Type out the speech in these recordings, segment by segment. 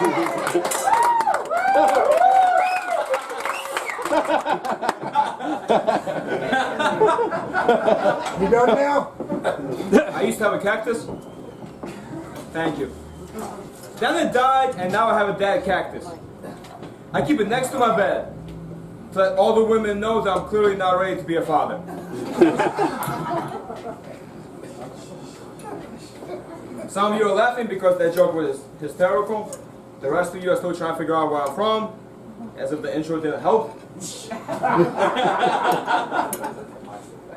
You done now? I used to have a cactus. Thank you. Then it died, and now I have a dead cactus. I keep it next to my bed, so that all the women know that I'm clearly not ready to be a father. Some of you are laughing because that joke was hysterical. The rest of you are still trying to figure out where I'm from, as if the intro didn't help.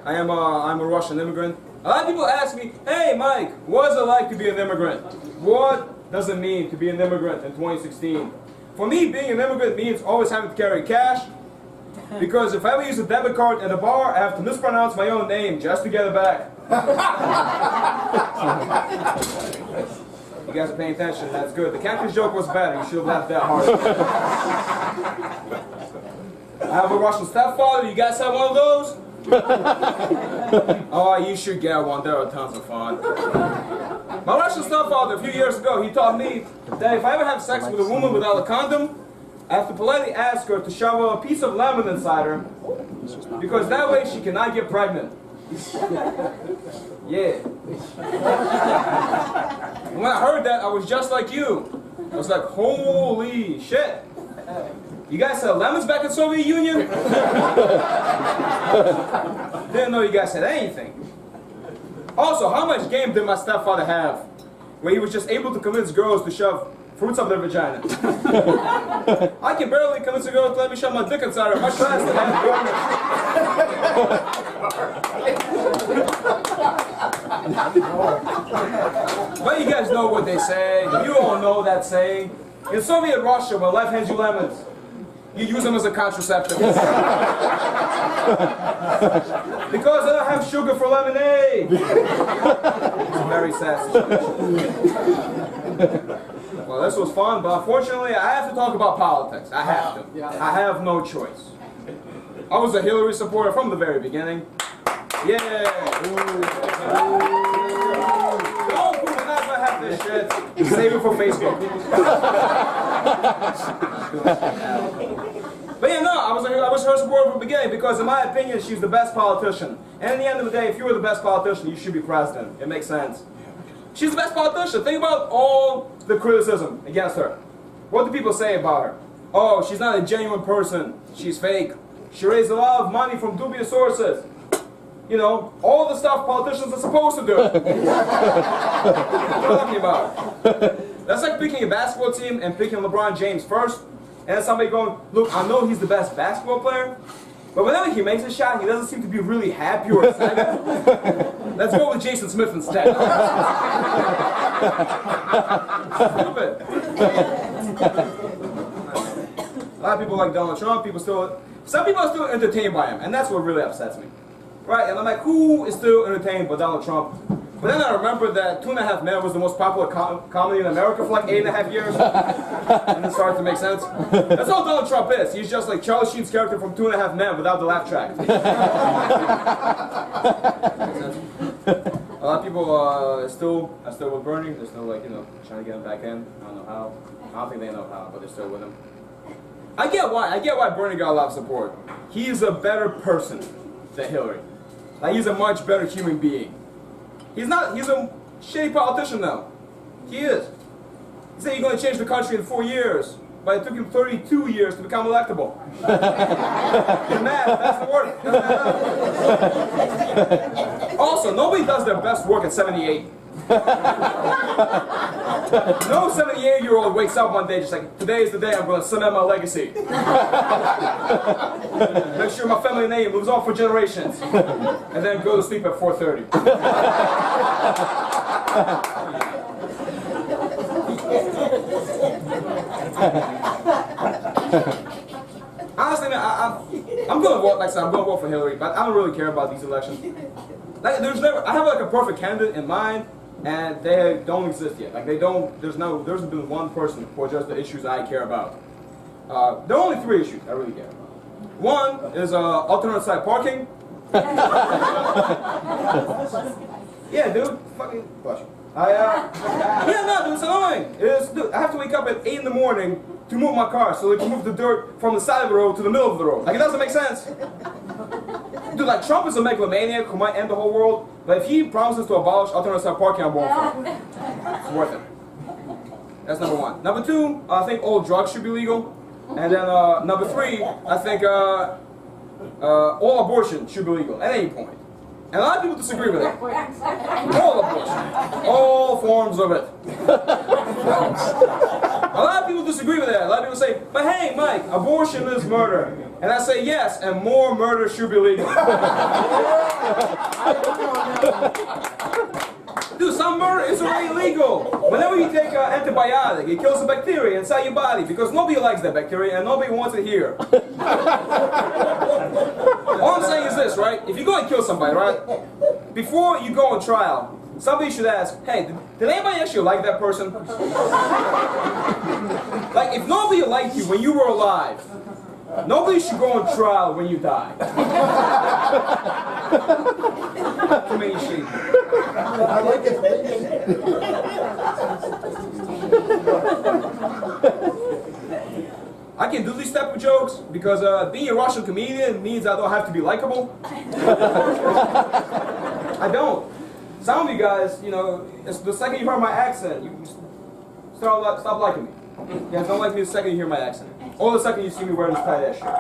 I'm a Russian immigrant. A lot of people ask me, hey Mike, what is it like to be an immigrant? What does it mean to be an immigrant in 2016? For me, being an immigrant means always having to carry cash, because if I ever use a debit card at a bar, I have to mispronounce my own name just to get it back. You guys are paying attention, that's good. The cactus joke was bad, you should have laughed that hard. I have a Russian stepfather, you guys have one of those? Oh, you should get one, they are tons of fun. My Russian stepfather, a few years ago, he taught me that if I ever have sex with a woman without a condom, I have to politely ask her to shove a piece of lemon inside her, because that way she cannot get pregnant. Yeah. And when I heard that, I was just like you. I was like, holy shit. You guys sell lemons back in the Soviet Union? Didn't know you guys had anything. Also, how much game did my stepfather have where he was just able to convince girls to shove fruits up their vagina? I can barely convince a girl to let me shove my dick inside her, much less to have But you guys know what they say. You all know that saying. In Soviet Russia, when life hands you lemons, you use them as a contraceptive. Because they don't have sugar for lemonade. It's a very sad situation. Well, this was fun, but unfortunately, I have to talk about politics. I have to. I have no choice. I was a Hillary supporter from the very beginning. Yeah. Don't prove it, not gonna have this shit. Save it for Facebook. But yeah, no, I was her supporter from the beginning because, in my opinion, she's the best politician. And at the end of the day, if you were the best politician, you should be president. It makes sense. She's the best politician. Think about all the criticism against her. What do people say about her? Oh, she's not a genuine person. She's fake. She raised a lot of money from dubious sources. You know, all the stuff politicians are supposed to do. What are you talking about? That's like picking a basketball team and picking LeBron James first, and then somebody going, look, I know he's the best basketball player, but whenever he makes a shot, he doesn't seem to be really happy or excited. Let's go with Jason Smith instead. Stupid. A lot of people like Donald Trump. Some people are still entertained by him, and that's what really upsets me. Right, and I'm like, who is still entertained by Donald Trump? But then I remember that 2.5 Men was the most popular comedy in America for like 8.5 years. And it started to make sense. That's all Donald Trump is. He's just like Charlie Sheen's character from 2.5 Men without the laugh track. A lot of people are still with Bernie. They're still like, you know, trying to get him back in. I don't know how. I don't think they know how, but they're still with him. I get why Bernie got a lot of support. He's a better person than Hillary. Like, he's a much better human being. He's a shitty politician now. He is. He said he's going to change the country in 4 years, but it took him 32 years to become electable. He's mad, that's the word. Also, nobody does their best work at 78. No 78-year-old wakes up one day just like, today is the day I'm going to cement my legacy. Make sure my family name lives on for generations. And then go to sleep at 4:30. Honestly, man, I'm going to vote, like I said, I'm going to vote for Hillary, but I don't really care about these elections. Like, I have like a perfect candidate in mind, and they don't exist yet. Like, there hasn't been one person for just the issues I care about. There are only 3 issues I really care about. One is alternate side parking. Yeah, dude, fucking bless you. Yeah, no, dude, it's annoying. Dude, I have to wake up at 8 in the morning to move my car so they can move the dirt from the side of the road to the middle of the road. Like, it doesn't make sense. Dude, like, Trump is a megalomaniac who might end the whole world, but if he promises to abolish alternate parking, I'm going for it. It's worth it. That's number one. Number two, I think all drugs should be legal. And then number three, I think all abortion should be legal at any point. And a lot of people disagree with it. All abortion. All forms of it. A lot of people disagree with that. A lot of people say, but hey, Mike, abortion is murder. And I say yes, and more murder should be legal. Dude, some murder is already illegal. Whenever you take an antibiotic, it kills the bacteria inside your body because nobody likes that bacteria and nobody wants it here. All I'm saying is this, right? If you go and kill somebody, right? Before you go on trial, somebody should ask, hey, did anybody actually like that person? Like, if nobody liked you when you were alive, nobody should go on trial when you die. Too many sheep. I like it. I can do these type of jokes because being a Russian comedian means I don't have to be likable. I don't. Some of you guys, you know, the second you hear my accent, you stop liking me. You guys don't like me the second you hear my accent. Or the second you see me wearing this tight ass shirt.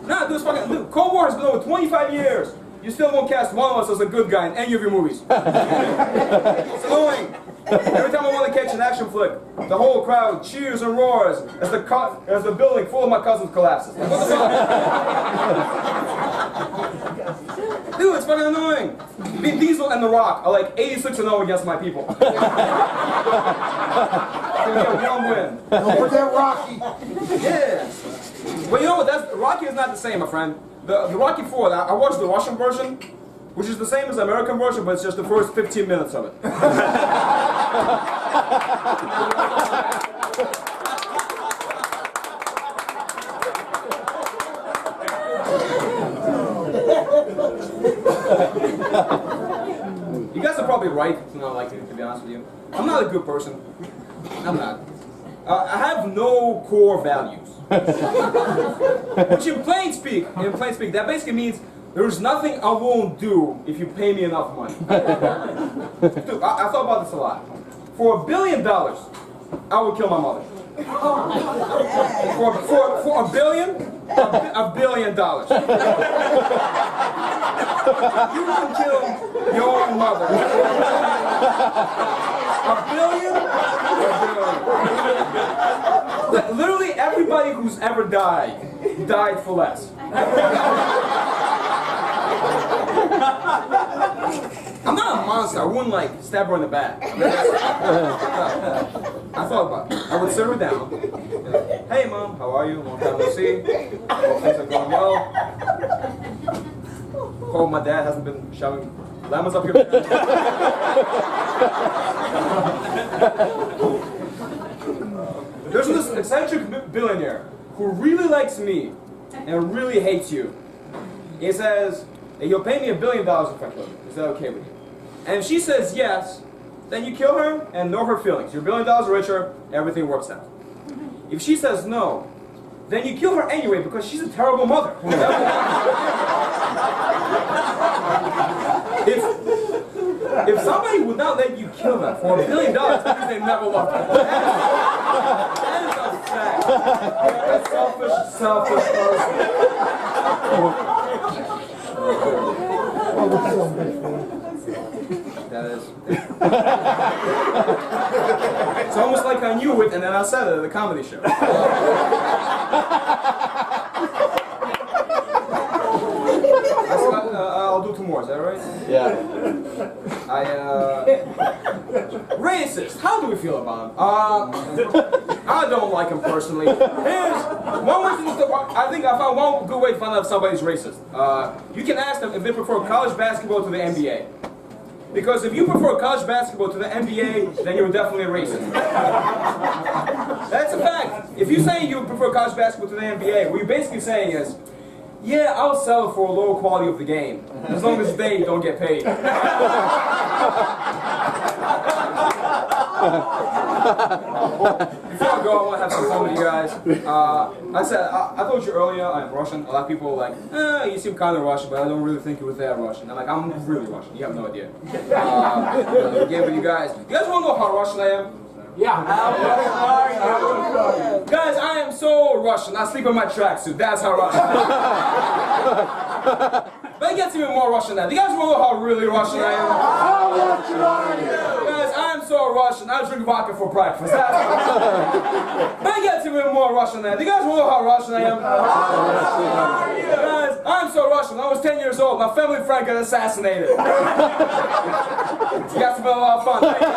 Nah, dude, dude, Cold War has been over 25 years. You still won't cast one of us as a good guy in any of your movies. It's annoying. Every time I want to catch an action flick, the whole crowd cheers and roars as the building full of my cousins collapses. Like, what the fuck? Dude, it's fucking annoying. Vin Diesel and The Rock are like 86-0 against my people. We don't win. Don't forget Rocky. Yeah. Well, you know what? Rocky is not the same, my friend. The Rocky 4, I watched the Russian version, which is the same as the American version, but it's just the first 15 minutes of it. You guys are probably right to not like me, to be honest with you. I'm not a good person. I'm not. I have no core values. Which in plain speak, that basically means there's nothing I won't do if you pay me enough money. Dude, I thought about this a lot. For $1 billion, I would kill my mother. For $1 billion, $1 billion. You can kill your mother. $1 billion? Literally everybody who's ever died for less. I'm not a monster. I wouldn't like stab her in the back. I thought about it. I would sit her down. Hey mom, how are you? Long time no see. Hope things are going well. Hope my dad hasn't been shoving lemons up your back. There's this eccentric billionaire who really likes me and really hates you. He says, hey, you'll pay me $1 billion if I kill you. Is that okay with you? And if she says yes, then you kill her and know her feelings. You're $1 billion richer, everything works out. If she says no, then you kill her anyway because she's a terrible mother. If somebody would not let you kill them for $1 billion, that means they never loved you. That is a fact. You're a selfish person. That is. It's almost like I knew it and then I said it at the comedy show. I'll do 2 more, is that right? Yeah. Racist. How do we feel about him? I don't like him personally. Here's one way I think I found one good way to find out if somebody's racist. You can ask them if they prefer college basketball to the NBA. Because if you prefer college basketball to the NBA, then you're definitely a racist. That's a fact. If you say you prefer college basketball to the NBA, what you're basically saying is, Yeah, I'll settle for a lower quality of the game, as long as they don't get paid. Before I go, I want to have some fun with you guys. I told you earlier, I'm Russian. A lot of people are like, you seem kind of Russian, but I don't really think you were that Russian. I'm like, I'm really Russian. You have no idea. Again, with you guys want to know how Russian I am? Yeah. Guys, I am so Russian. I sleep in my tracksuit. That's how Russian I am. But it gets even more Russian than that. Do you guys want to know how really Russian I am? How Russian are you? Guys, I am so Russian. I drink vodka for breakfast. That's but it gets even more Russian than that. Do you guys want to know how Russian I am? Guys, I'm so Russian. I was 10 years old. My family friend got assassinated. You guys have been a lot of fun. Thank you.